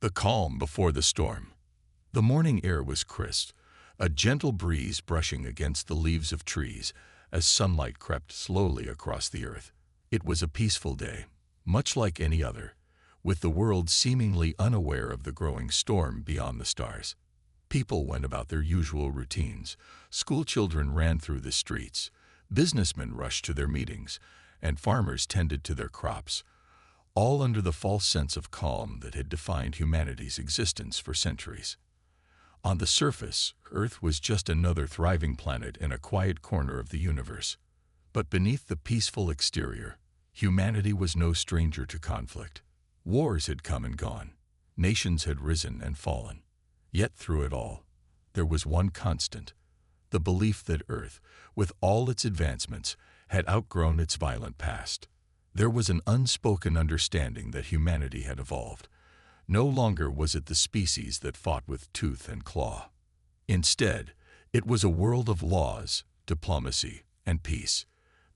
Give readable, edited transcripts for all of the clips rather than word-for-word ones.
The calm before the storm. The morning air was crisp, a gentle breeze brushing against the leaves of trees as sunlight crept slowly across the earth. It was a peaceful day, much like any other, with the world seemingly unaware of the growing storm beyond the stars. People went about their usual routines. School children ran through the streets, businessmen rushed to their meetings, and farmers tended to their crops, all under the false sense of calm that had defined humanity's existence for centuries. On the surface, Earth was just another thriving planet in a quiet corner of the universe. But beneath the peaceful exterior, humanity was no stranger to conflict. Wars had come and gone. Nations had risen and fallen. Yet through it all, there was one constant: the belief that Earth, with all its advancements, had outgrown its violent past. There was an unspoken understanding that humanity had evolved. No longer was it the species that fought with tooth and claw. Instead, it was a world of laws, diplomacy, and peace.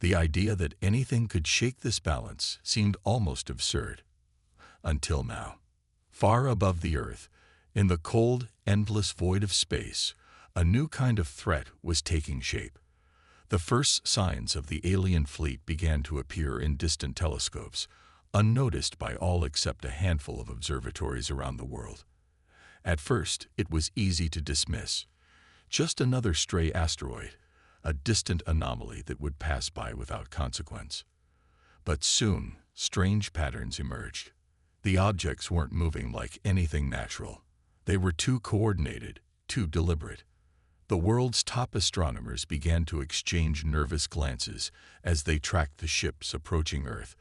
The idea that anything could shake this balance seemed almost absurd. Until now. Far above the Earth, in the cold, endless void of space, a new kind of threat was taking shape. The first signs of the alien fleet began to appear in distant telescopes, unnoticed by all except a handful of observatories around the world. At first, it was easy to dismiss. Just another stray asteroid, a distant anomaly that would pass by without consequence. But soon, strange patterns emerged. The objects weren't moving like anything natural. They were too coordinated, too deliberate. The world's top astronomers began to exchange nervous glances as they tracked the ships approaching Earth,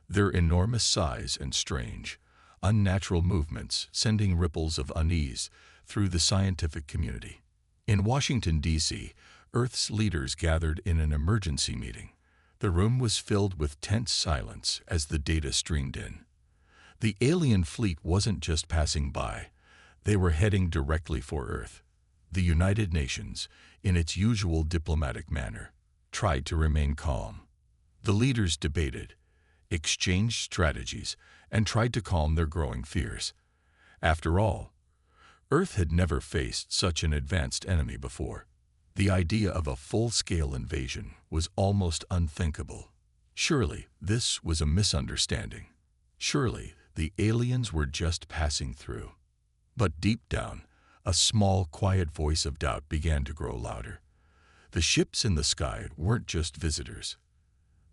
their enormous size and strange, unnatural movements sending ripples of unease through the scientific community. In Washington, D.C., Earth's leaders gathered in an emergency meeting. The room was filled with tense silence as the data streamed in. The alien fleet wasn't just passing by. They were heading directly for Earth. The United Nations, in its usual diplomatic manner, tried to remain calm. The leaders debated, exchanged strategies, and tried to calm their growing fears. After all, Earth had never faced such an advanced enemy before. The idea of a full-scale invasion was almost unthinkable. Surely, this was a misunderstanding. Surely, the aliens were just passing through. But deep down, a small, quiet voice of doubt began to grow louder. The ships in the sky weren't just visitors.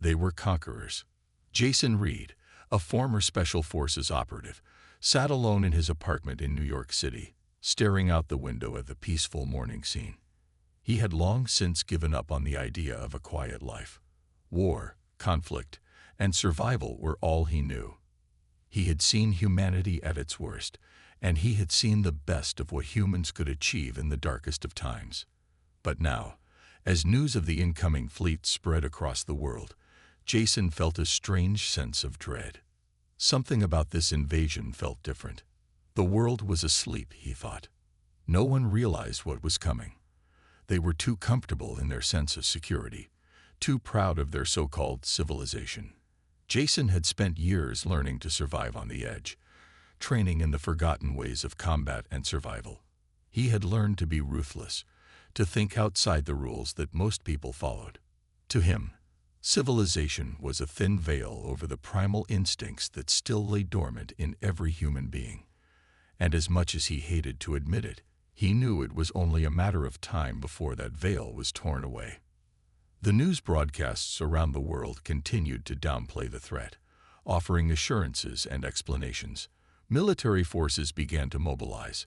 They were conquerors. Jason Reed, a former Special Forces operative, sat alone in his apartment in New York City, staring out the window at the peaceful morning scene. He had long since given up on the idea of a quiet life. War, conflict, and survival were all he knew. He had seen humanity at its worst, and he had seen the best of what humans could achieve in the darkest of times. But now, as news of the incoming fleet spread across the world, Jason felt a strange sense of dread. Something about this invasion felt different. The world was asleep, he thought. No one realized what was coming. They were too comfortable in their sense of security, too proud of their so-called civilization. Jason had spent years learning to survive on the edge, training in the forgotten ways of combat and survival. He had learned to be ruthless, to think outside the rules that most people followed. To him, civilization was a thin veil over the primal instincts that still lay dormant in every human being. And as much as he hated to admit it, he knew it was only a matter of time before that veil was torn away. The news broadcasts around the world continued to downplay the threat, offering assurances and explanations. Military forces began to mobilize,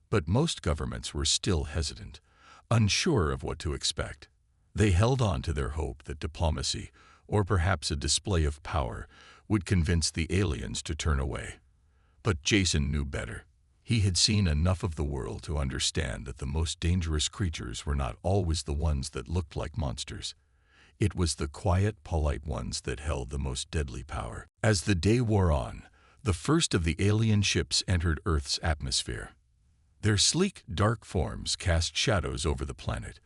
but most governments were still hesitant, unsure of what to expect. They held on to their hope that diplomacy, or perhaps a display of power, would convince the aliens to turn away. But Jason knew better. He had seen enough of the world to understand that the most dangerous creatures were not always the ones that looked like monsters. It was the quiet, polite ones that held the most deadly power. As the day wore on, the first of the alien ships entered Earth's atmosphere. Their sleek, dark forms cast shadows over the planet,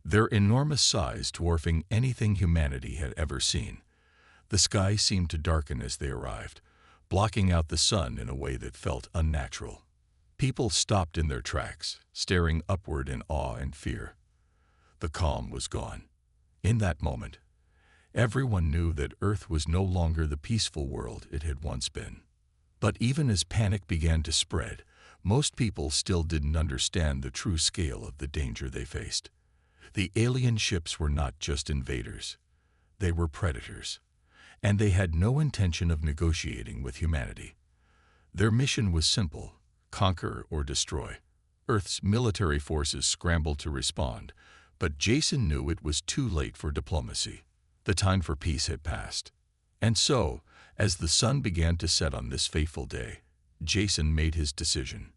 their enormous size dwarfing anything humanity had ever seen. The sky seemed to darken as they arrived, blocking out the sun in a way that felt unnatural. People stopped in their tracks, staring upward in awe and fear. The calm was gone. In that moment, everyone knew that Earth was no longer the peaceful world it had once been. But even as panic began to spread, most people still didn't understand the true scale of the danger they faced. The alien ships were not just invaders. They were predators. And they had no intention of negotiating with humanity. Their mission was simple: conquer or destroy. Earth's military forces scrambled to respond, but Jason knew it was too late for diplomacy. The time for peace had passed. And so, as the sun began to set on this fateful day, Jason made his decision.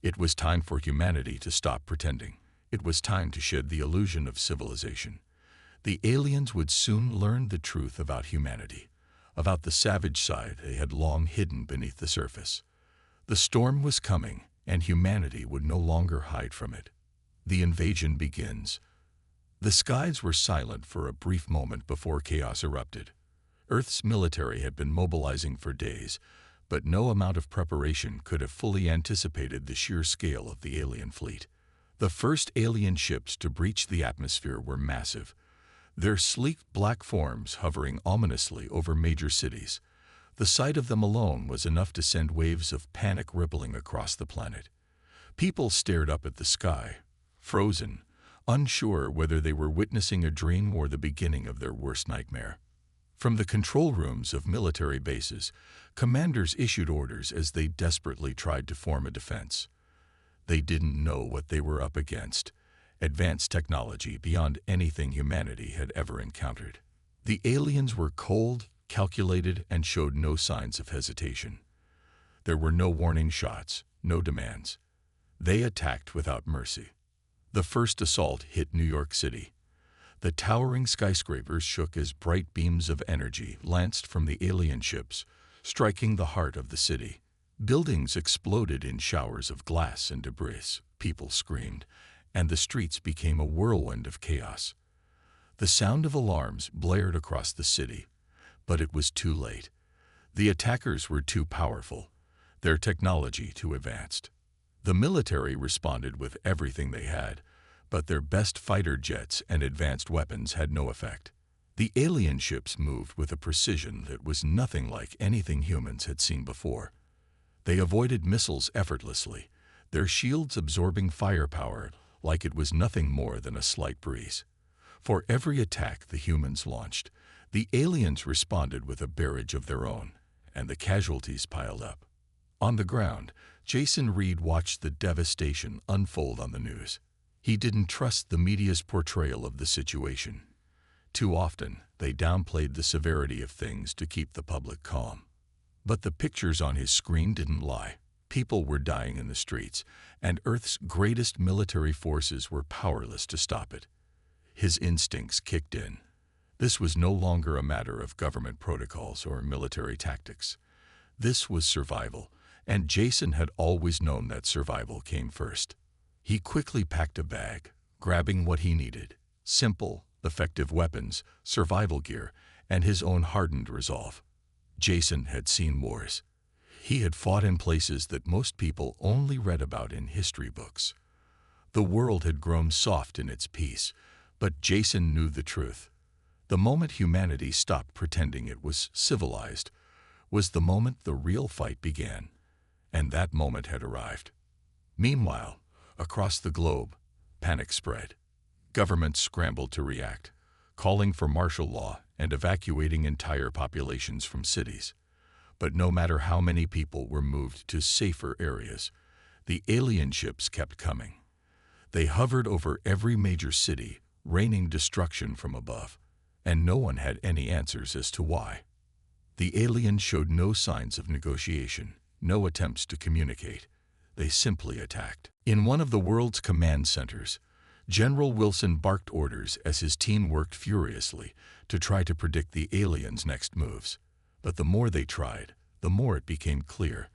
It was time for humanity to stop pretending. It was time to shed the illusion of civilization. The aliens would soon learn the truth about humanity, about the savage side they had long hidden beneath the surface. The storm was coming, and humanity would no longer hide from it. The invasion begins. The skies were silent for a brief moment before chaos erupted. Earth's military had been mobilizing for days, but no amount of preparation could have fully anticipated the sheer scale of the alien fleet. The first alien ships to breach the atmosphere were massive, their sleek black forms hovering ominously over major cities. The sight of them alone was enough to send waves of panic rippling across the planet. People stared up at the sky, frozen, unsure whether they were witnessing a dream or the beginning of their worst nightmare. From the control rooms of military bases, commanders issued orders as they desperately tried to form a defense. They didn't know what they were up against: advanced technology beyond anything humanity had ever encountered. The aliens were cold, calculated, and showed no signs of hesitation. There were no warning shots, no demands. They attacked without mercy. The first assault hit New York City. The towering skyscrapers shook as bright beams of energy lanced from the alien ships, striking the heart of the city. Buildings exploded in showers of glass and debris. People screamed, and the streets became a whirlwind of chaos. The sound of alarms blared across the city, but it was too late. The attackers were too powerful, their technology too advanced. The military responded with everything they had, but their best fighter jets and advanced weapons had no effect. The alien ships moved with a precision that was nothing like anything humans had seen before. They avoided missiles effortlessly, their shields absorbing firepower like it was nothing more than a slight breeze. For every attack the humans launched, the aliens responded with a barrage of their own, and the casualties piled up. On the ground, Jason Reed watched the devastation unfold on the news. He didn't trust the media's portrayal of the situation. Too often, they downplayed the severity of things to keep the public calm. But the pictures on his screen didn't lie. People were dying in the streets, and Earth's greatest military forces were powerless to stop it. His instincts kicked in. This was no longer a matter of government protocols or military tactics. This was survival, and Jason had always known that survival came first. He quickly packed a bag, grabbing what he needed: simple, effective weapons, survival gear, and his own hardened resolve. Jason had seen wars. He had fought in places that most people only read about in history books. The world had grown soft in its peace, but Jason knew the truth. The moment humanity stopped pretending it was civilized was the moment the real fight began, and that moment had arrived. Meanwhile, across the globe, panic spread. Governments scrambled to react, calling for martial law and evacuating entire populations from cities. But no matter how many people were moved to safer areas, the alien ships kept coming. They hovered over every major city, raining destruction from above, and no one had any answers as to why. The aliens showed no signs of negotiation, no attempts to communicate. They simply attacked. In one of the world's command centers, General Wilson barked orders as his team worked furiously to try to predict the aliens' next moves. But the more they tried, the more it became clear.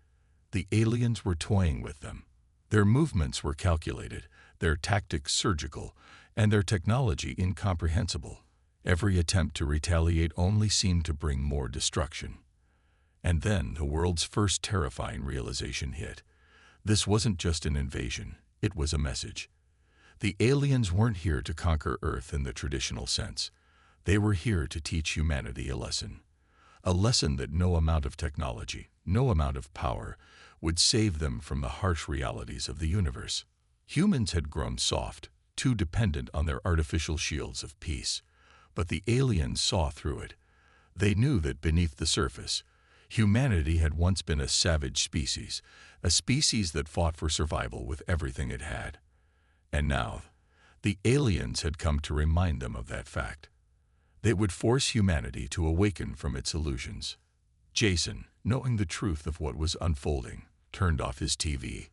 The aliens were toying with them. Their movements were calculated, their tactics surgical, and their technology incomprehensible. Every attempt to retaliate only seemed to bring more destruction. And then the world's first terrifying realization hit. This wasn't just an invasion, it was a message. The aliens weren't here to conquer Earth in the traditional sense. They were here to teach humanity a lesson. A lesson that no amount of technology, no amount of power, would save them from the harsh realities of the universe. Humans had grown soft, too dependent on their artificial shields of peace. But the aliens saw through it. They knew that beneath the surface, humanity had once been a savage species, a species that fought for survival with everything it had. And now, the aliens had come to remind them of that fact. They would force humanity to awaken from its illusions. Jason, knowing the truth of what was unfolding, turned off his TV.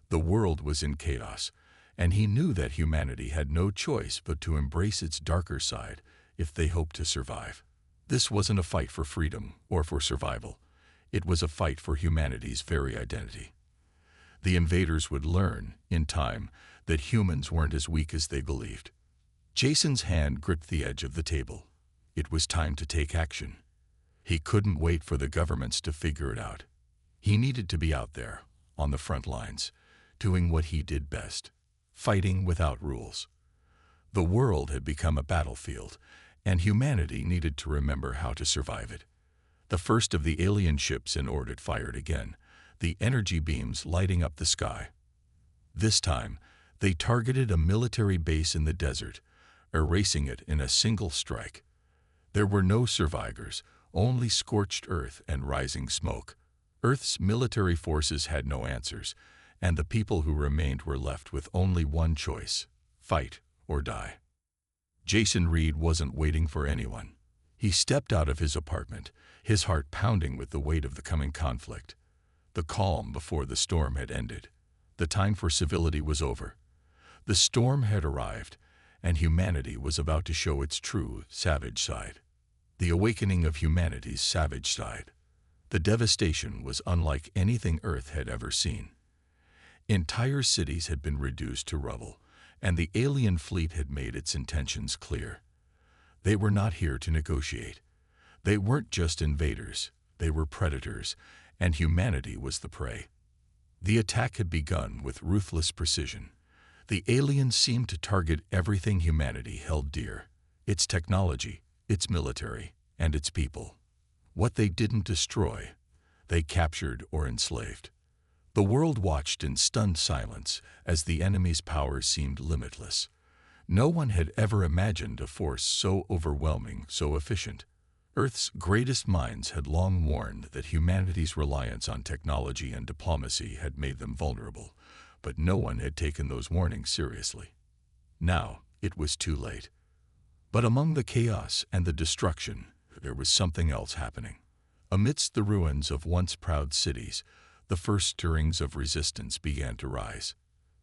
The world was in chaos, and he knew that humanity had no choice but to embrace its darker side if they hoped to survive. This wasn't a fight for freedom or for survival. It was a fight for humanity's very identity. The invaders would learn, in time, that humans weren't as weak as they believed. Jason's hand gripped the edge of the table. It was time to take action. He couldn't wait for the governments to figure it out. He needed to be out there, on the front lines, doing what he did best, fighting without rules. The world had become a battlefield, and humanity needed to remember how to survive it. The first of the alien ships in orbit fired again, the energy beams lighting up the sky. This time, they targeted a military base in the desert, erasing it in a single strike. There were no survivors, only scorched earth and rising smoke. Earth's military forces had no answers, and the people who remained were left with only one choice: fight or die. Jason Reed wasn't waiting for anyone. He stepped out of his apartment, his heart pounding with the weight of the coming conflict. The calm before the storm had ended. The time for civility was over. The storm had arrived, and humanity was about to show its true, savage side. The awakening of humanity's savage side. The devastation was unlike anything Earth had ever seen. Entire cities had been reduced to rubble, and the alien fleet had made its intentions clear. They were not here to negotiate. They weren't just invaders, they were predators, and humanity was the prey. The attack had begun with ruthless precision. The aliens seemed to target everything humanity held dear: its technology, its military, and its people. What they didn't destroy, they captured or enslaved. The world watched in stunned silence as the enemy's power seemed limitless. No one had ever imagined a force so overwhelming, so efficient. Earth's greatest minds had long warned that humanity's reliance on technology and diplomacy had made them vulnerable, but no one had taken those warnings seriously. Now, it was too late. But among the chaos and the destruction, there was something else happening. Amidst the ruins of once proud cities, the first stirrings of resistance began to rise.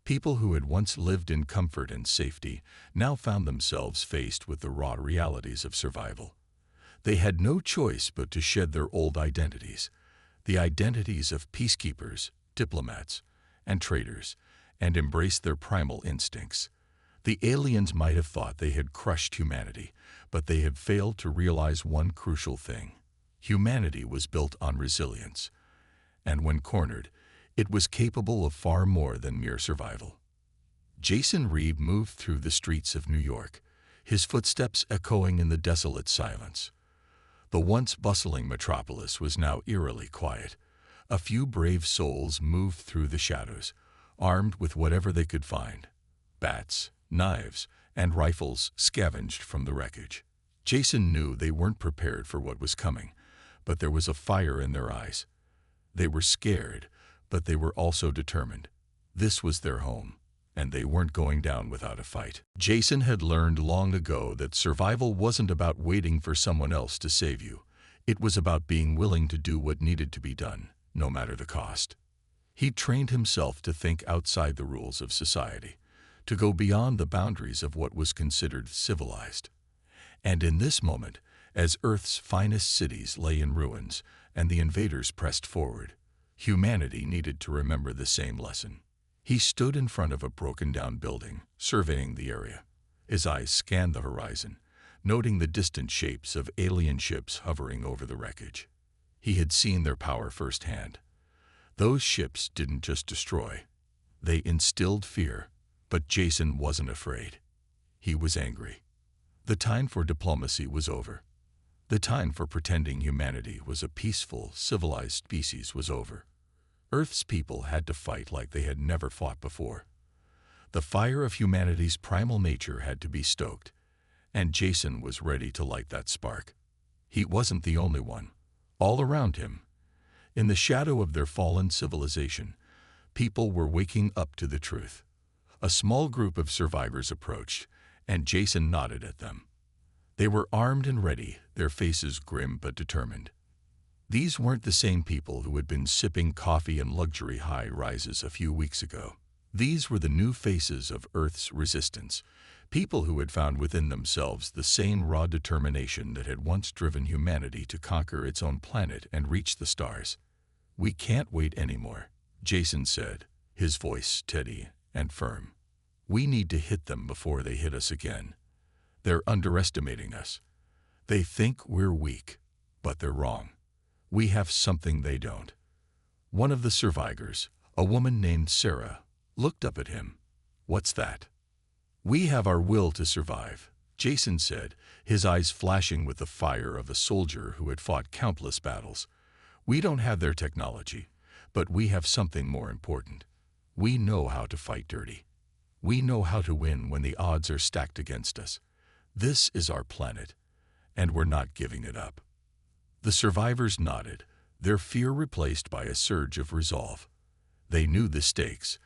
People who had once lived in comfort and safety now found themselves faced with the raw realities of survival. They had no choice but to shed their old identities, the identities of peacekeepers, diplomats, and traitors, and embrace their primal instincts. The aliens might have thought they had crushed humanity, but they had failed to realize one crucial thing. Humanity was built on resilience, and when cornered, it was capable of far more than mere survival. Jason Reed moved through the streets of New York, his footsteps echoing in the desolate silence. The once bustling metropolis was now eerily quiet. A few brave souls moved through the shadows, armed with whatever they could find: bats, knives, and rifles scavenged from the wreckage. Jason knew they weren't prepared for what was coming, but there was a fire in their eyes. They were scared, but they were also determined. This was their home, and they weren't going down without a fight. Jason had learned long ago that survival wasn't about waiting for someone else to save you. It was about being willing to do what needed to be done, no matter the cost. He trained himself to think outside the rules of society, to go beyond the boundaries of what was considered civilized. And in this moment, as Earth's finest cities lay in ruins and the invaders pressed forward, humanity needed to remember the same lesson. He stood in front of a broken-down building, surveying the area. His eyes scanned the horizon, noting the distant shapes of alien ships hovering over the wreckage. He had seen their power firsthand. Those ships didn't just destroy. They instilled fear, but Jason wasn't afraid. He was angry. The time for diplomacy was over. The time for pretending humanity was a peaceful, civilized species was over. Earth's people had to fight like they had never fought before. The fire of humanity's primal nature had to be stoked, and Jason was ready to light that spark. He wasn't the only one. All around him, in the shadow of their fallen civilization, people were waking up to the truth. A small group of survivors approached, and Jason nodded at them. They were armed and ready, their faces grim but determined. These weren't the same people who had been sipping coffee in luxury high-rises a few weeks ago. These were the new faces of Earth's resistance, people who had found within themselves the same raw determination that had once driven humanity to conquer its own planet and reach the stars. "We can't wait anymore," Jason said, his voice steady and firm. "We need to hit them before they hit us again. They're underestimating us. They think we're weak, but they're wrong. We have something they don't." One of the survivors, a woman named Sarah, looked up at him. "What's that?" "We have our will to survive," Jason said, his eyes flashing with the fire of a soldier who had fought countless battles. "We don't have their technology, but we have something more important. We know how to fight dirty. We know how to win when the odds are stacked against us. This is our planet, and we're not giving it up." The survivors nodded, their fear replaced by a surge of resolve. They knew the stakes,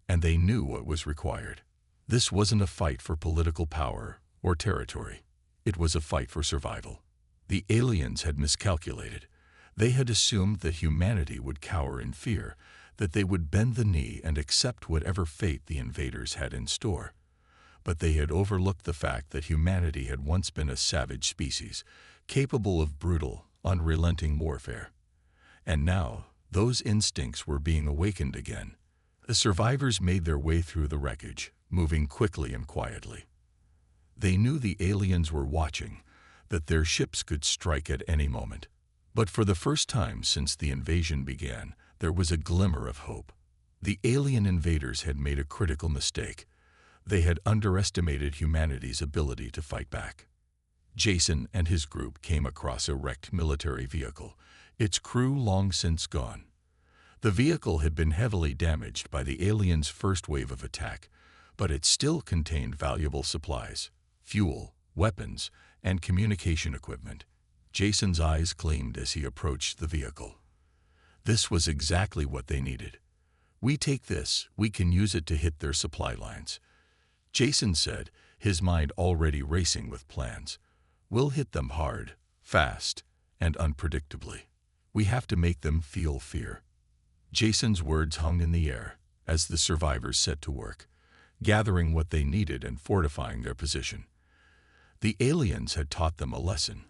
and they knew what was required. This wasn't a fight for political power or territory. It was a fight for survival. The aliens had miscalculated. They had assumed that humanity would cower in fear, that they would bend the knee and accept whatever fate the invaders had in store. But they had overlooked the fact that humanity had once been a savage species, capable of brutal, unrelenting warfare. And now, those instincts were being awakened again. The survivors made their way through the wreckage, moving quickly and quietly. They knew the aliens were watching, that their ships could strike at any moment. But for the first time since the invasion began, there was a glimmer of hope. The alien invaders had made a critical mistake. They had underestimated humanity's ability to fight back. Jason and his group came across a wrecked military vehicle, its crew long since gone. The vehicle had been heavily damaged by the aliens' first wave of attack, but it still contained valuable supplies, fuel, weapons, and communication equipment. Jason's eyes gleamed as he approached the vehicle. This was exactly what they needed. "We take this, we can use it to hit their supply lines," Jason said, his mind already racing with plans. "We'll hit them hard, fast, and unpredictably. We have to make them feel fear." Jason's words hung in the air as the survivors set to work, gathering what they needed and fortifying their position. The aliens had taught them a lesson,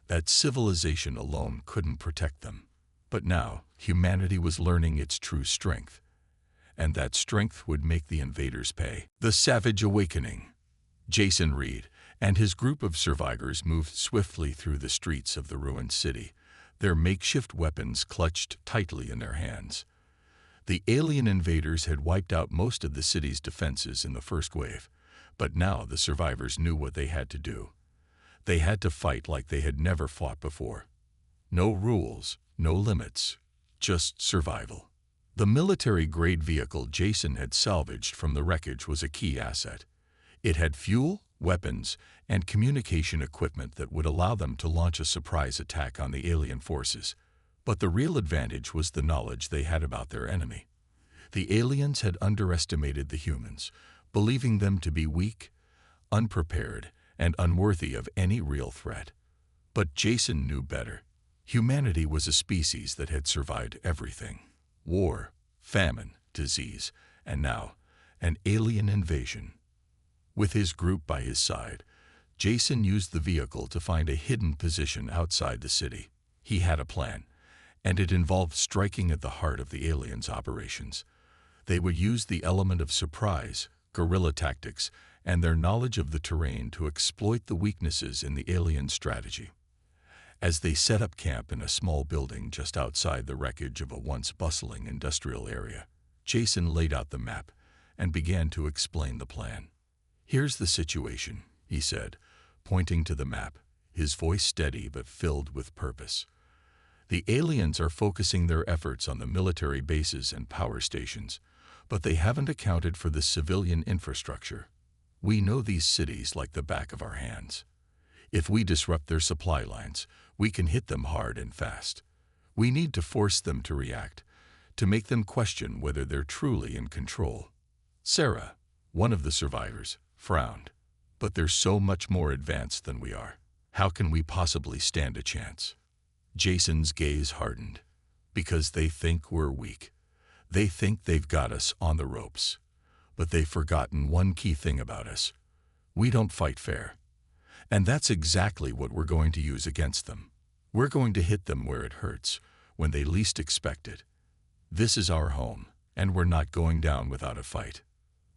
that civilization alone couldn't protect them. But now, humanity was learning its true strength, and that strength would make the invaders pay. The Savage Awakening. Jason Reed and his group of survivors moved swiftly through the streets of the ruined city, their makeshift weapons clutched tightly in their hands. The alien invaders had wiped out most of the city's defenses in the first wave, but now the survivors knew what they had to do. They had to fight like they had never fought before. No rules, no limits, just survival. The military-grade vehicle Jason had salvaged from the wreckage was a key asset. It had fuel, weapons, and communication equipment that would allow them to launch a surprise attack on the alien forces. But the real advantage was the knowledge they had about their enemy. The aliens had underestimated the humans, believing them to be weak, unprepared, and unworthy of any real threat. But Jason knew better. Humanity was a species that had survived everything: war, famine, disease, and now, an alien invasion. With his group by his side, Jason used the vehicle to find a hidden position outside the city. He had a plan, and it involved striking at the heart of the aliens' operations. They would use the element of surprise, guerrilla tactics, and their knowledge of the terrain to exploit the weaknesses in the alien strategy. As they set up camp in a small building just outside the wreckage of a once bustling industrial area, Jason laid out the map and began to explain the plan. "Here's the situation," he said, pointing to the map, his voice steady but filled with purpose. "The aliens are focusing their efforts on the military bases and power stations, but they haven't accounted for the civilian infrastructure. We know these cities like the back of our hands. If we disrupt their supply lines, we can hit them hard and fast. We need to force them to react, to make them question whether they're truly in control." Sarah, one of the survivors, frowned. "But they're so much more advanced than we are. How can we possibly stand a chance?" Jason's gaze hardened. "Because they think we're weak. They think they've got us on the ropes. But they've forgotten one key thing about us. We don't fight fair. And that's exactly what we're going to use against them. We're going to hit them where it hurts, when they least expect it. This is our home, and we're not going down without a fight."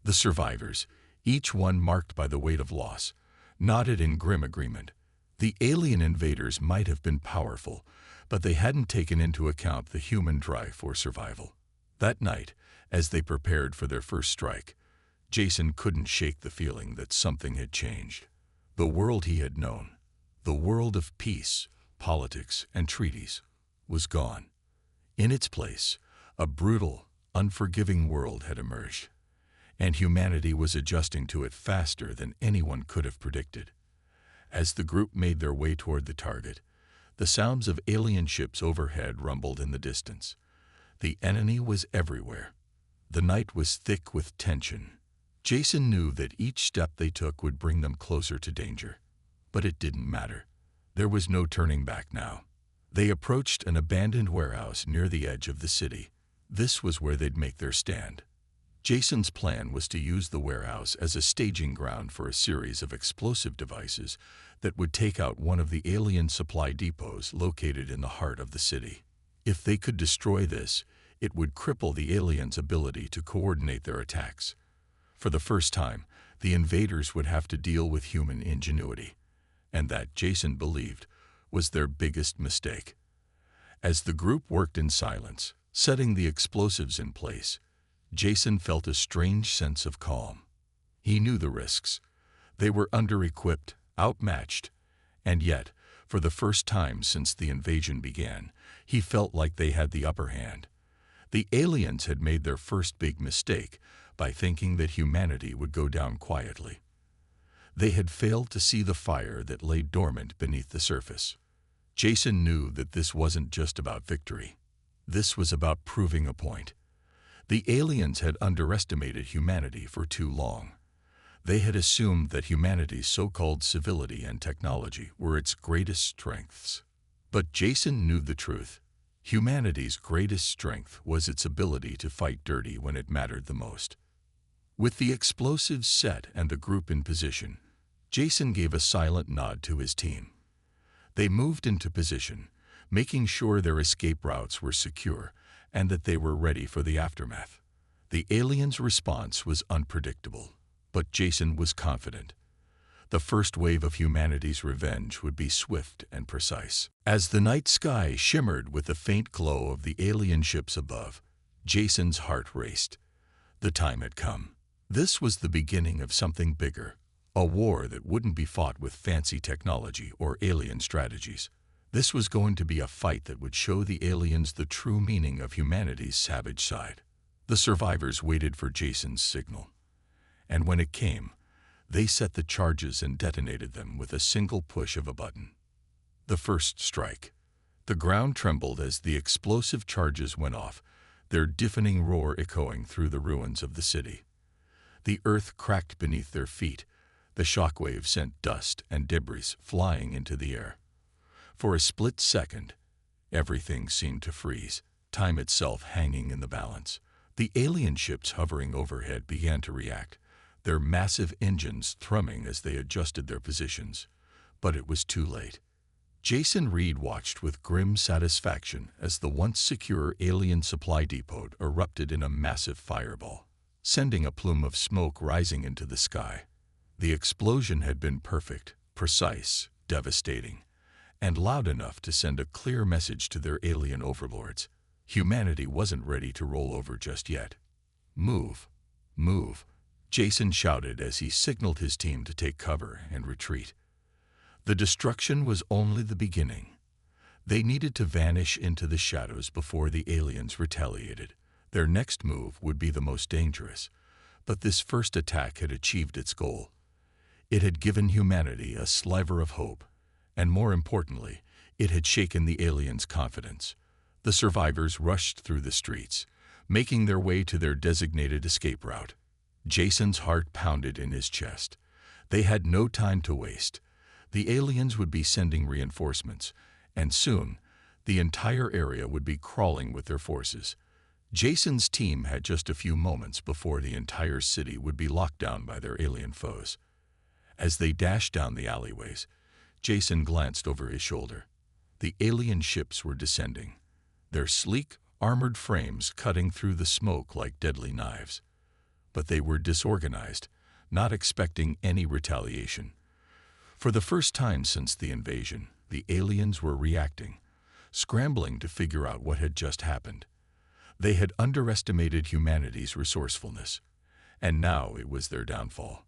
The survivors, each one marked by the weight of loss, nodded in grim agreement. The alien invaders might have been powerful, but they hadn't taken into account the human drive for survival. That night, as they prepared for their first strike, Jason couldn't shake the feeling that something had changed. The world he had known, the world of peace, politics, and treaties, was gone. In its place, a brutal, unforgiving world had emerged, and humanity was adjusting to it faster than anyone could have predicted. As the group made their way toward the target, the sounds of alien ships overhead rumbled in the distance. The enemy was everywhere. The night was thick with tension. Jason knew that each step they took would bring them closer to danger. But it didn't matter. There was no turning back now. They approached an abandoned warehouse near the edge of the city. This was where they'd make their stand. Jason's plan was to use the warehouse as a staging ground for a series of explosive devices that would take out one of the alien supply depots located in the heart of the city. If they could destroy this, it would cripple the aliens' ability to coordinate their attacks. For the first time, the invaders would have to deal with human ingenuity, and that, Jason believed, was their biggest mistake. As the group worked in silence, setting the explosives in place, Jason felt a strange sense of calm. He knew the risks. They were under-equipped, outmatched, and yet, for the first time since the invasion began, he felt like they had the upper hand. The aliens had made their first big mistake by thinking that humanity would go down quietly. They had failed to see the fire that lay dormant beneath the surface. Jason knew that this wasn't just about victory. This was about proving a point. The aliens had underestimated humanity for too long. They had assumed that humanity's so-called civility and technology were its greatest strengths. But Jason knew the truth. Humanity's greatest strength was its ability to fight dirty when it mattered the most. With the explosives set and the group in position, Jason gave a silent nod to his team. They moved into position, making sure their escape routes were secure and that they were ready for the aftermath. The aliens' response was unpredictable, but Jason was confident. The first wave of humanity's revenge would be swift and precise. As the night sky shimmered with the faint glow of the alien ships above, Jason's heart raced. The time had come. This was the beginning of something bigger, a war that wouldn't be fought with fancy technology or alien strategies. This was going to be a fight that would show the aliens the true meaning of humanity's savage side. The survivors waited for Jason's signal, and when it came, they set the charges and detonated them with a single push of a button. The first strike. The ground trembled as the explosive charges went off, their deafening roar echoing through the ruins of the city. The earth cracked beneath their feet. The shockwave sent dust and debris flying into the air. For a split second, everything seemed to freeze, time itself hanging in the balance. The alien ships hovering overhead began to react, their massive engines thrumming as they adjusted their positions. But it was too late. Jason Reed watched with grim satisfaction as the once secure alien supply depot erupted in a massive fireball, sending a plume of smoke rising into the sky. The explosion had been perfect, precise, devastating, and loud enough to send a clear message to their alien overlords. Humanity wasn't ready to roll over just yet. "Move! Move!" Jason shouted as he signaled his team to take cover and retreat. The destruction was only the beginning. They needed to vanish into the shadows before the aliens retaliated. Their next move would be the most dangerous, but this first attack had achieved its goal. It had given humanity a sliver of hope, and more importantly, it had shaken the aliens' confidence. The survivors rushed through the streets, making their way to their designated escape route. Jason's heart pounded in his chest. They had no time to waste. The aliens would be sending reinforcements, and soon, the entire area would be crawling with their forces. Jason's team had just a few moments before the entire city would be locked down by their alien foes. As they dashed down the alleyways, Jason glanced over his shoulder. The alien ships were descending, their sleek, armored frames cutting through the smoke like deadly knives. But they were disorganized, not expecting any retaliation. For the first time since the invasion, the aliens were reacting, scrambling to figure out what had just happened. They had underestimated humanity's resourcefulness, and now it was their downfall.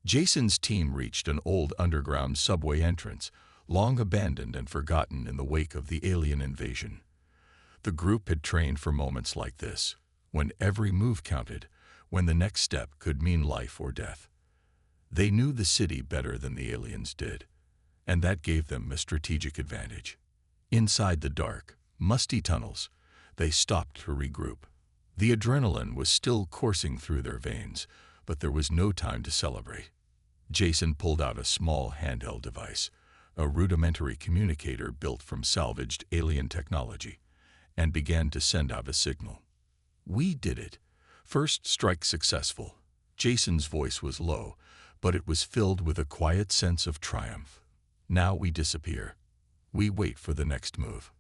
Jason's team reached an old underground subway entrance, long abandoned and forgotten in the wake of the alien invasion. The group had trained for moments like this, when every move counted, when the next step could mean life or death. They knew the city better than the aliens did, and that gave them a strategic advantage. Inside the dark, musty tunnels, they stopped to regroup. The adrenaline was still coursing through their veins, but there was no time to celebrate. Jason pulled out a small handheld device, a rudimentary communicator built from salvaged alien technology, and began to send out a signal. "We did it. First strike successful." Jason's voice was low, but it was filled with a quiet sense of triumph. "Now we disappear. We wait for the next move."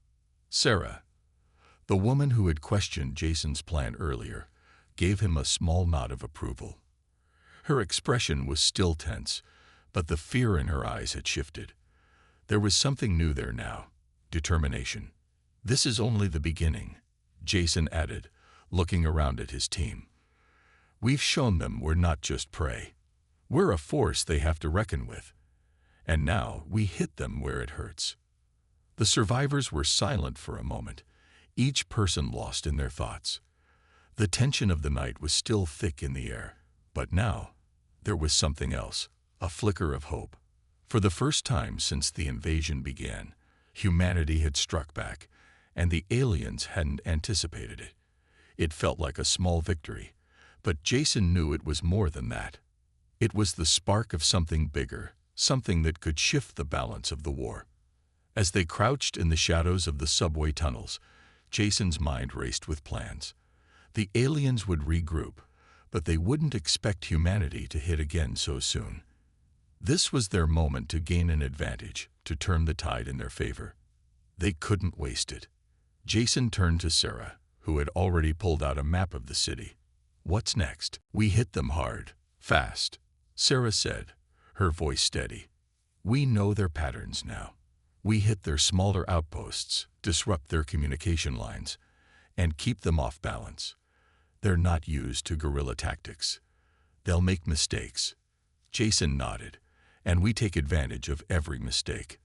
Sarah, the woman who had questioned Jason's plan earlier, gave him a small nod of approval. Her expression was still tense, but the fear in her eyes had shifted. There was something new there now, determination. "This is only the beginning," Jason added, looking around at his team. "We've shown them we're not just prey. We're a force they have to reckon with. And now we hit them where it hurts." The survivors were silent for a moment, each person lost in their thoughts. The tension of the night was still thick in the air, but now there was something else, a flicker of hope. For the first time since the invasion began, humanity had struck back, and the aliens hadn't anticipated it. It felt like a small victory, but Jason knew it was more than that. It was the spark of something bigger, something that could shift the balance of the war. As they crouched in the shadows of the subway tunnels, Jason's mind raced with plans. The aliens would regroup, but they wouldn't expect humanity to hit again so soon. This was their moment to gain an advantage, to turn the tide in their favor. They couldn't waste it. Jason turned to Sarah, who had already pulled out a map of the city. "What's next?" "We hit them hard, fast," Sarah said, her voice steady. "We know their patterns now. We hit their smaller outposts, disrupt their communication lines, and keep them off balance. They're not used to guerrilla tactics. They'll make mistakes." Jason nodded, "and we take advantage of every mistake."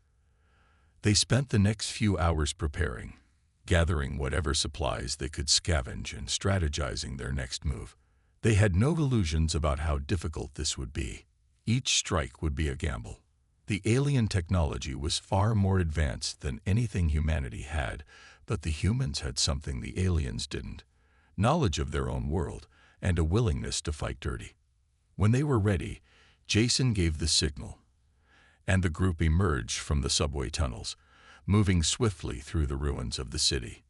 They spent the next few hours preparing, gathering whatever supplies they could scavenge and strategizing their next move. They had no illusions about how difficult this would be. Each strike would be a gamble. The alien technology was far more advanced than anything humanity had, but the humans had something the aliens didn't: knowledge of their own world and a willingness to fight dirty. When they were ready, Jason gave the signal, and the group emerged from the subway tunnels, moving swiftly through the ruins of the city.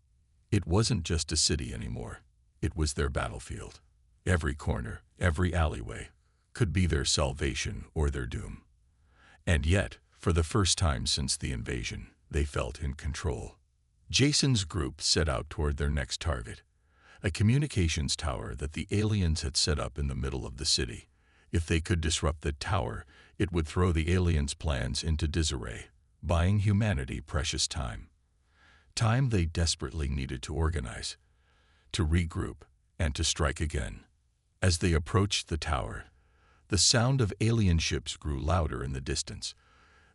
It wasn't just a city anymore. It was their battlefield. Every corner, every alleyway, could be their salvation or their doom. And yet, for the first time since the invasion, they felt in control. Jason's group set out toward their next target, a communications tower that the aliens had set up in the middle of the city. If they could disrupt the tower, it would throw the aliens' plans into disarray. buying humanity precious time. Time they desperately needed to organize, to regroup, and to strike again. As they approached the tower, the sound of alien ships grew louder in the distance.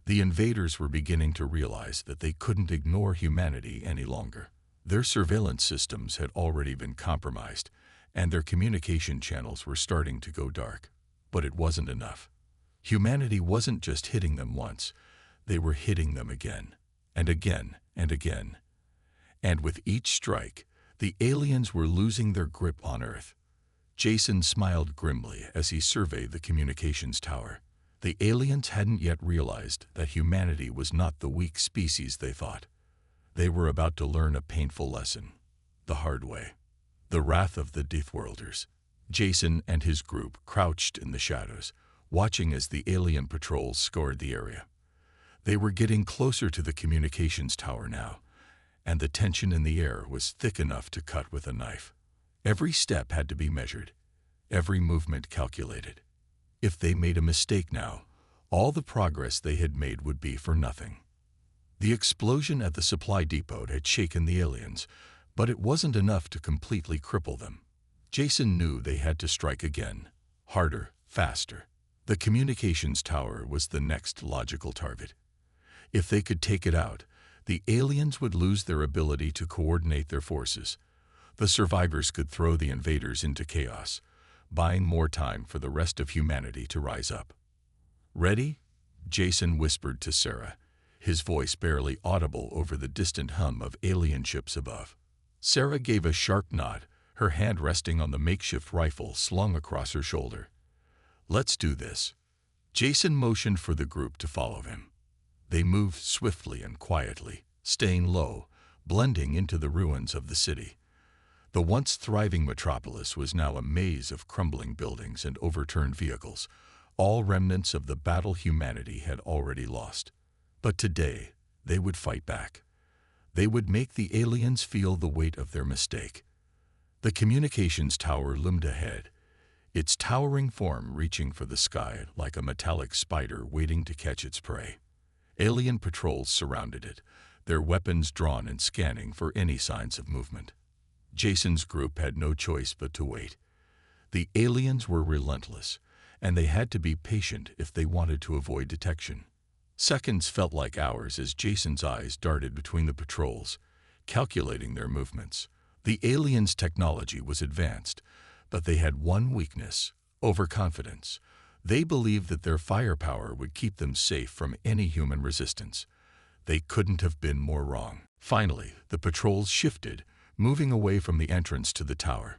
The invaders were beginning to realize that they couldn't ignore humanity any longer. Their surveillance systems had already been compromised, and their communication channels were starting to go dark. But it wasn't enough. Humanity wasn't just hitting them once, they were hitting them again, and again, and again. And with each strike, the aliens were losing their grip on Earth. Jason smiled grimly as he surveyed the communications tower. The aliens hadn't yet realized that humanity was not the weak species they thought. They were about to learn a painful lesson, the hard way. The wrath of the Deathworlders. Jason and his group crouched in the shadows, watching as the alien patrols scoured the area. They were getting closer to the communications tower now, and the tension in the air was thick enough to cut with a knife. Every step had to be measured, every movement calculated. If they made a mistake now, all the progress they had made would be for nothing. The explosion at the supply depot had shaken the aliens, but it wasn't enough to completely cripple them. Jason knew they had to strike again, harder, faster. The communications tower was the next logical target. If they could take it out, the aliens would lose their ability to coordinate their forces. The survivors could throw the invaders into chaos, buying more time for the rest of humanity to rise up. "Ready?" Jason whispered to Sarah, his voice barely audible over the distant hum of alien ships above. Sarah gave a sharp nod, her hand resting on the makeshift rifle slung across her shoulder. "Let's do this." Jason motioned for the group to follow him. They moved swiftly and quietly, staying low, blending into the ruins of the city. The once thriving metropolis was now a maze of crumbling buildings and overturned vehicles, all remnants of the battle humanity had already lost. But today, they would fight back. They would make the aliens feel the weight of their mistake. The communications tower loomed ahead, its towering form reaching for the sky like a metallic spider waiting to catch its prey. Alien patrols surrounded it, their weapons drawn and scanning for any signs of movement. Jason's group had no choice but to wait. The aliens were relentless, and they had to be patient if they wanted to avoid detection. Seconds felt like hours as Jason's eyes darted between the patrols, calculating their movements. The aliens' technology was advanced, but they had one weakness: overconfidence. They believed that their firepower would keep them safe from any human resistance. They couldn't have been more wrong. Finally, the patrols shifted, moving away from the entrance to the tower.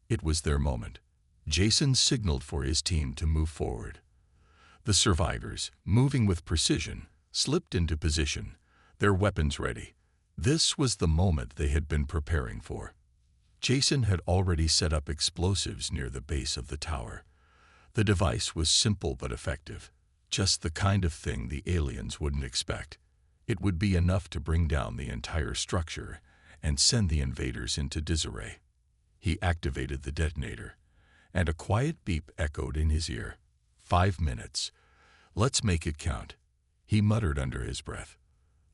It was their moment. Jason signaled for his team to move forward. The survivors, moving with precision, slipped into position, their weapons ready. This was the moment they had been preparing for. Jason had already set up explosives near the base of the tower. The device was simple but effective, just the kind of thing the aliens wouldn't expect. It would be enough to bring down the entire structure and send the invaders into disarray. He activated the detonator, and a quiet beep echoed in his ear. 5 minutes. Let's make it count, he muttered under his breath.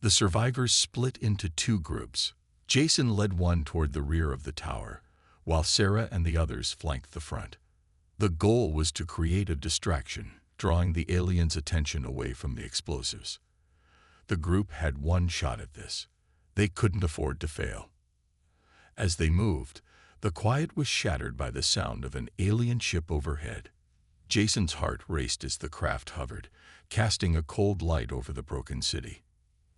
The survivors split into 2 groups. Jason led one toward the rear of the tower, while Sarah and the others flanked the front. The goal was to create a distraction, drawing the aliens' attention away from the explosives. The group had one shot at this. They couldn't afford to fail. As they moved, the quiet was shattered by the sound of an alien ship overhead. Jason's heart raced as the craft hovered, casting a cold light over the broken city.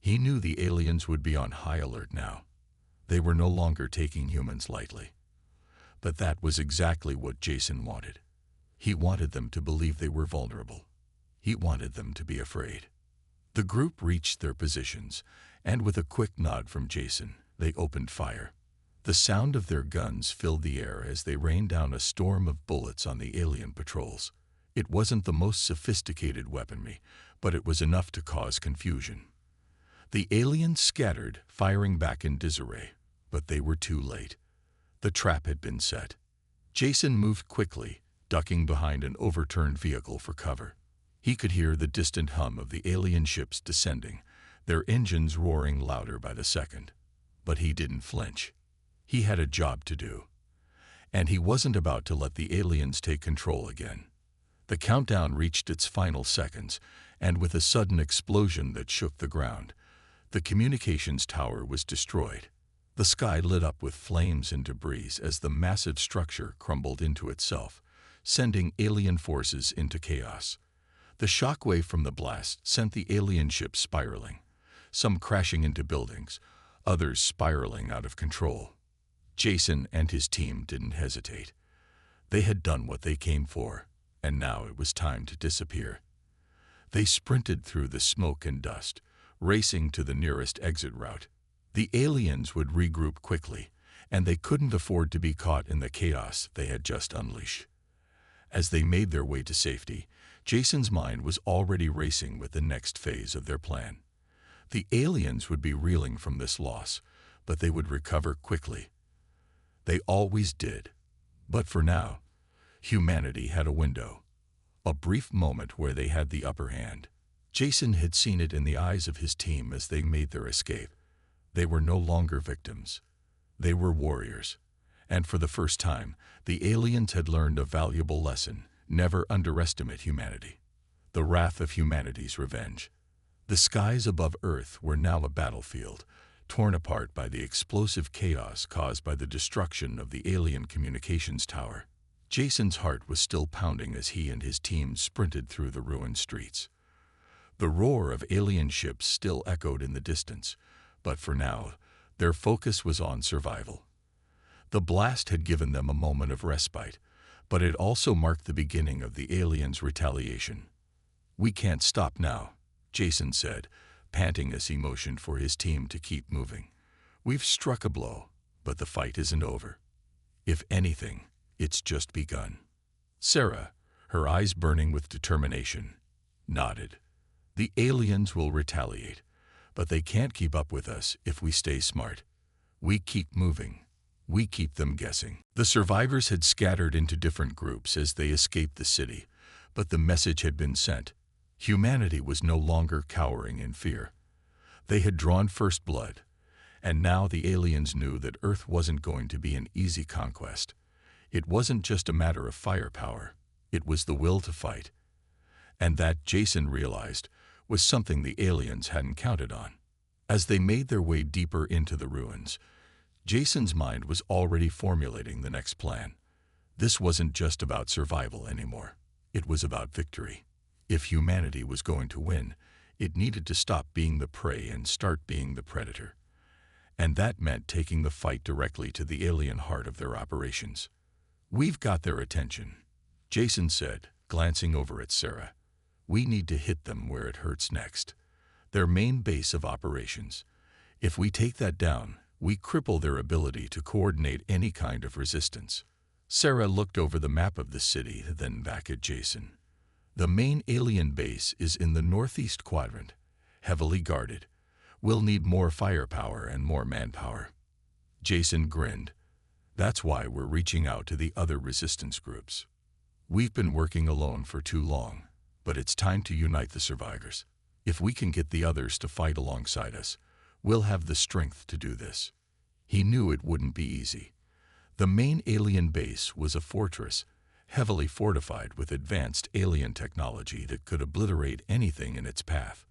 He knew the aliens would be on high alert now. They were no longer taking humans lightly. But that was exactly what Jason wanted. He wanted them to believe they were vulnerable. He wanted them to be afraid. The group reached their positions, and with a quick nod from Jason, they opened fire. The sound of their guns filled the air as they rained down a storm of bullets on the alien patrols. It wasn't the most sophisticated weaponry, but it was enough to cause confusion. The aliens scattered, firing back in disarray, but they were too late. The trap had been set. Jason moved quickly, ducking behind an overturned vehicle for cover. He could hear the distant hum of the alien ships descending, their engines roaring louder by the second. But he didn't flinch. He had a job to do. And he wasn't about to let the aliens take control again. The countdown reached its final seconds, and with a sudden explosion that shook the ground, the communications tower was destroyed. The sky lit up with flames and debris as the massive structure crumbled into itself, sending alien forces into chaos. The shockwave from the blast sent the alien ships spiraling, some crashing into buildings, others spiraling out of control. Jason and his team didn't hesitate. They had done what they came for, and now it was time to disappear. They sprinted through the smoke and dust, racing to the nearest exit route. The aliens would regroup quickly, and they couldn't afford to be caught in the chaos they had just unleashed. As they made their way to safety, Jason's mind was already racing with the next phase of their plan. The aliens would be reeling from this loss, but they would recover quickly. They always did. But for now, humanity had a window, a brief moment where they had the upper hand. Jason had seen it in the eyes of his team as they made their escape. They were no longer victims. They were warriors. And for the first time, the aliens had learned a valuable lesson: never underestimate humanity. The wrath of humanity's revenge. The skies above Earth were now a battlefield, torn apart by the explosive chaos caused by the destruction of the alien communications tower. Jason's heart was still pounding as he and his team sprinted through the ruined streets. The roar of alien ships still echoed in the distance, but for now, their focus was on survival. The blast had given them a moment of respite, but it also marked the beginning of the aliens' retaliation. "We can't stop now," Jason said, panting as he motioned for his team to keep moving. "We've struck a blow, but the fight isn't over. If anything, it's just begun." Sarah, her eyes burning with determination, nodded. "The aliens will retaliate, but they can't keep up with us if we stay smart. We keep moving. We keep them guessing." The survivors had scattered into different groups as they escaped the city, but the message had been sent. Humanity was no longer cowering in fear. They had drawn first blood, and now the aliens knew that Earth wasn't going to be an easy conquest. It wasn't just a matter of firepower, it was the will to fight. And that, Jason realized, was something the aliens hadn't counted on. As they made their way deeper into the ruins, Jason's mind was already formulating the next plan. This wasn't just about survival anymore. It was about victory. If humanity was going to win, it needed to stop being the prey and start being the predator. And that meant taking the fight directly to the alien heart of their operations. "We've got their attention," Jason said, glancing over at Sarah. "We need to hit them where it hurts next. Their main base of operations. If we take that down, we cripple their ability to coordinate any kind of resistance." Sarah looked over the map of the city, then back at Jason. "The main alien base is in the northeast quadrant, heavily guarded. We'll need more firepower and more manpower." Jason grinned. "That's why we're reaching out to the other resistance groups. We've been working alone for too long, but it's time to unite the survivors. If we can get the others to fight alongside us, we'll have the strength to do this." He knew it wouldn't be easy. The main alien base was a fortress, heavily fortified with advanced alien technology that could obliterate anything in its path.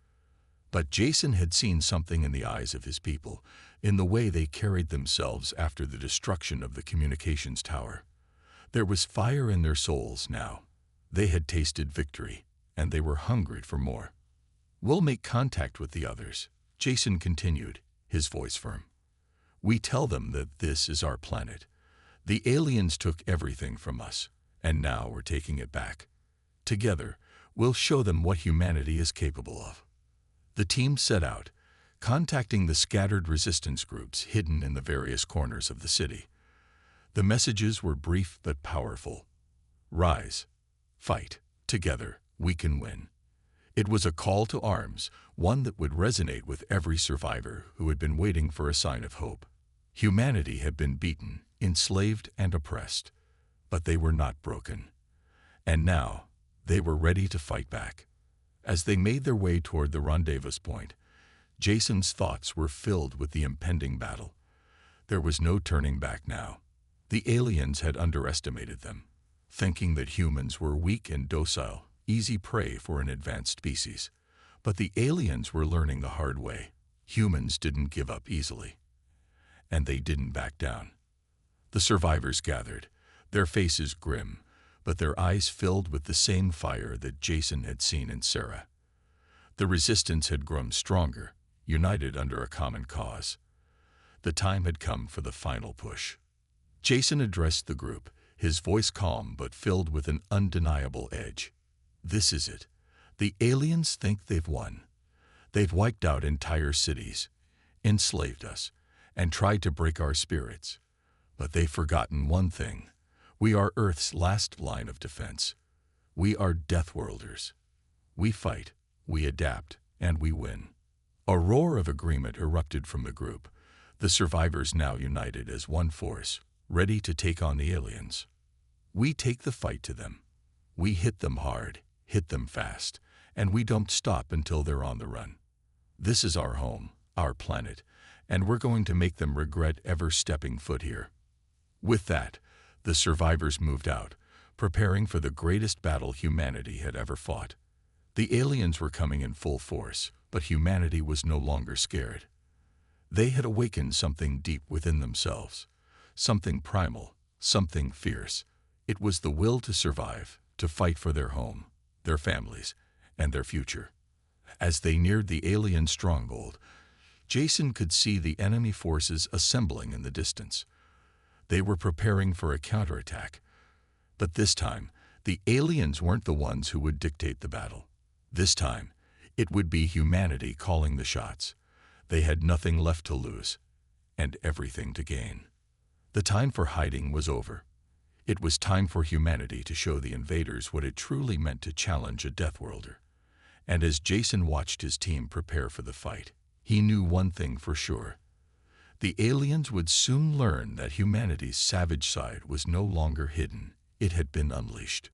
But Jason had seen something in the eyes of his people, in the way they carried themselves after the destruction of the communications tower. There was fire in their souls now. They had tasted victory, and they were hungry for more. "We'll make contact with the others," Jason continued, his voice firm. "We tell them that this is our planet. The aliens took everything from us, and now we're taking it back. Together, we'll show them what humanity is capable of." The team set out, contacting the scattered resistance groups hidden in the various corners of the city. The messages were brief but powerful. Rise. Fight. Together, we can win. It was a call to arms, one that would resonate with every survivor who had been waiting for a sign of hope. Humanity had been beaten, enslaved, and oppressed, but they were not broken. And now, they were ready to fight back. As they made their way toward the rendezvous point, Jason's thoughts were filled with the impending battle. There was no turning back now. The aliens had underestimated them, thinking that humans were weak and docile, easy prey for an advanced species. But the aliens were learning the hard way. Humans didn't give up easily. And they didn't back down. The survivors gathered, their faces grim, but their eyes filled with the same fire that Jason had seen in Sarah. The resistance had grown stronger, united under a common cause. The time had come for the final push. Jason addressed the group, his voice calm but filled with an undeniable edge. This is it. The aliens think they've won. They've wiped out entire cities, enslaved us, and tried to break our spirits. But they've forgotten one thing. We are Earth's last line of defense. We are Deathworlders. We fight, we adapt, and we win. A roar of agreement erupted from the group, the survivors now united as one force, ready to take on the aliens. We take the fight to them. We hit them hard, hit them fast, and we don't stop until they're on the run. This is our home, our planet, and we're going to make them regret ever stepping foot here. With that, the survivors moved out, preparing for the greatest battle humanity had ever fought. The aliens were coming in full force, but humanity was no longer scared. They had awakened something deep within themselves, something primal, something fierce. It was the will to survive, to fight for their home, their families, and their future. As they neared the alien stronghold, Jason could see the enemy forces assembling in the distance. They were preparing for a counterattack. But this time, the aliens weren't the ones who would dictate the battle. This time, it would be humanity calling the shots. They had nothing left to lose, and everything to gain. The time for hiding was over. It was time for humanity to show the invaders what it truly meant to challenge a Deathworlder. And as Jason watched his team prepare for the fight, he knew one thing for sure. The aliens would soon learn that humanity's savage side was no longer hidden. It had been unleashed.